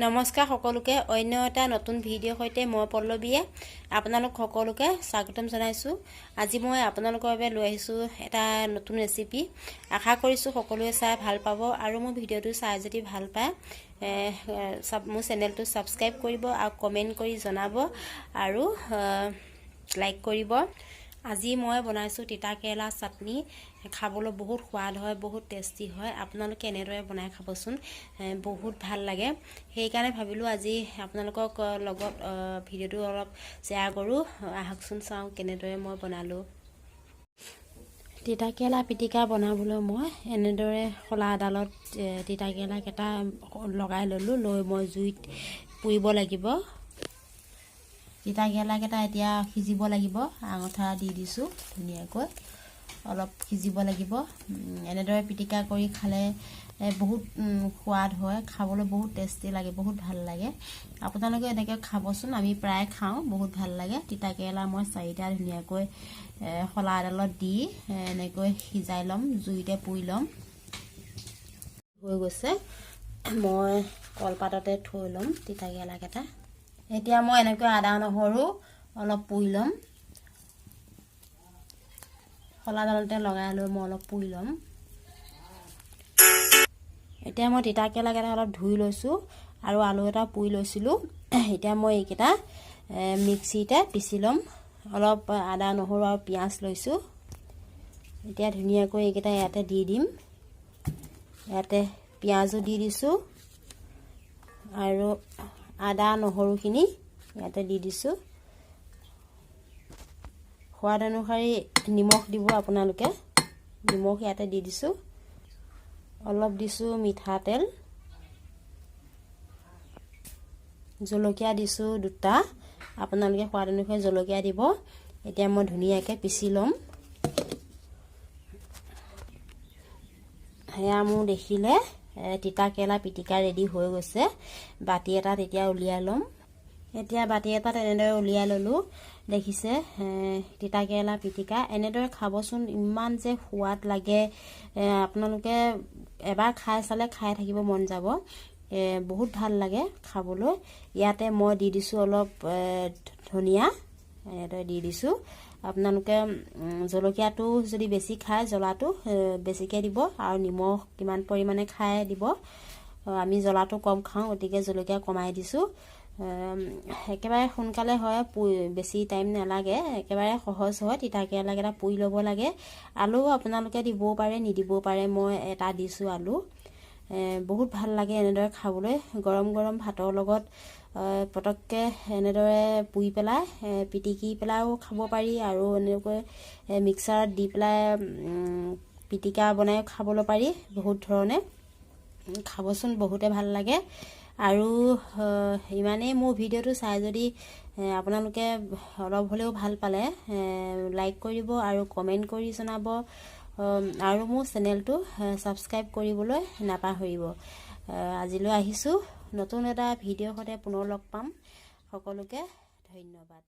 নমস্কাৰ সকলোকে অন্য এটা নতুন ভিডিঅ' সৈতে মই পল্লৱীয়ে আপোনালোক সকলোকে স্বাগতম জনাইছো। আজি মই আপোনালোকৰ বাবে লৈ আহিছো এটা নতুন ৰেচিপি। আশা কৰিছো সকলোৱে চাই ভাল পাব আৰু মোৰ ভিডিঅ'টো চাই যদি ভাল পায় মোৰ চেনেলটো সাবস্ক্ৰাইব কৰিব আৰু কমেন্ট কৰি জনাব আৰু লাইক কৰিব। আজি মই বনাইছো তিতা কেৰেলা চাটনি। খাবলৈ বহুত সোৱাদ হয়, বহুত টেষ্টি হয়। আপোনালোকে এনেদৰে বনাই খাবচোন, বহুত ভাল লাগে। সেই কাৰণে ভাবিলো আজি আপোনালোকক লগত ভিডিঅ'টো অলপ শ্বেয়াৰ কৰো। আহকচোন চাওঁ কেনেদৰে মই বনালো। তিতা কেৰেলা পিটিকা বনাবলৈ মই এনেদৰে খলা আদালত তিতা কেৰেলা কেটা লগাই ললো। লৈ মই জুইত পুৰিব লাগিব। তিতা কেৰেলা কেটা এতিয়া সিজিব লাগিব। আঙঠা দি দিছো ধুনীয়াকৈ অলপ সিজিব লাগিব। এনেদৰে পিটিকা কৰি খালে বহুত সোৱাদ হয়, খাবলৈ বহুত টেষ্টি লাগে, বহুত ভাল লাগে। আপোনালোকে এনেকৈ খাবচোন, আমি প্ৰায় খাওঁ, বহুত ভাল লাগে। তিতা কেৰেলা মই 4টা ধুনীয়াকৈ খলা আদালত দি এনেকৈ সিজাই লম, জুইতে পুৰি লম। হৈ গৈছে, মই কলপাততে থৈ লম তিতা কেৰেলা কেটা। এতিয়া মই এনেকৈ আদা নহৰু অলপ পুৰি লম। খলা আদালতে লগাই লৈ মই অলপ পুৰি লম। এতিয়া মই তিতা কেৰেলা কেটা অলপ ধুই লৈছো আৰু আলু এটা পুৰি লৈছিলো। এতিয়া মই এইকেইটা মিক্সিতে পিচি লম। অলপ আদা নহৰু আৰু পিয়াজ লৈছো। এতিয়া ধুনীয়াকৈ এইকেইটা ইয়াতে দি দিম। ইয়াতে পিয়াজো দি দিছো আৰু আদা নহৰুখিনি ইয়াতে দি দিছো। সোৱাদ অনুসৰি নিমখ দিব আপোনালোকে। নিমখ ইয়াতে দি দিছো। অলপ দিছো মিঠাতেল, জলকীয়া দিছো 2টা। আপোনালোকে সোৱাদ অনুসৰি জলকীয়া দিব। এতিয়া মই ধুনীয়াকৈ পিচি লম। হেয়া মোৰ দেখিলে তিতা কেৰেলা পিটিকা ৰেডি হৈ গৈছে। বাটি এটাত এতিয়া উলিয়াই লম। এতিয়া বাটি এটাত এনেদৰে উলিয়াই ললো। দেখিছে তিতা কেৰেলা পিটিকা। এনেদৰে খাবচোন, ইমান যে সোৱাদ লাগে। আপোনালোকে এবাৰ খাই চালে খাই থাকিব মন যাব। বহুত ভাল লাগে খাবলৈ। ইয়াতে মই দি দিছো অলপ ধনিয়া, এনেদৰে দি দিছো। আপোনালোকে জলকীয়াটো যদি বেছি খায় জ্বলাটো বেছিকে দিব আৰু নিমখ কিমান পৰিমাণে খাই দিব। আমি জ্বলাটো কম খাওঁ, গতিকে জলকীয়া কমাই দিছো। একেবাৰে সোনকালে হয়, বেছি টাইম নালাগে, একেবাৰে সহজ হয়। তিতা কেৰেলা কেটা পুৰি ল'ব লাগে। আলু আপোনালোকে দিবও পাৰে, নিদিবও পাৰে। মই এটা দিছো আলু। বহুত ভাল লাগে এনেদৰে খাবলৈ। গৰম গৰম ভাতৰ লগত পটককে এনেদৰে পুৰি পেলাই পিটিকি পেলাইও খাব পাৰি আৰু এনেকৈ মিক্সাৰত দি পেলাই পিটিকা বনাই খাবলৈ পাৰি। বহুত ধৰণে খাবচোন, বহুতে ভাল লাগে। আৰু ইমানেই মোৰ ভিডিঅ'টো চাই যদি আপোনালোকে অলপ হ'লেও ভাল পালে লাইক কৰিব আৰু কমেন্ট কৰি জনাব আৰু মোৰ চেনেলটো সাবস্ক্ৰাইব কৰিবলৈ নাপাহৰিব। আজিলৈ আহিছো, নতুন এটা ভিডিঅ'ৰ সৈতে পুনৰ লগ পাম। সকলোকে ধন্যবাদ।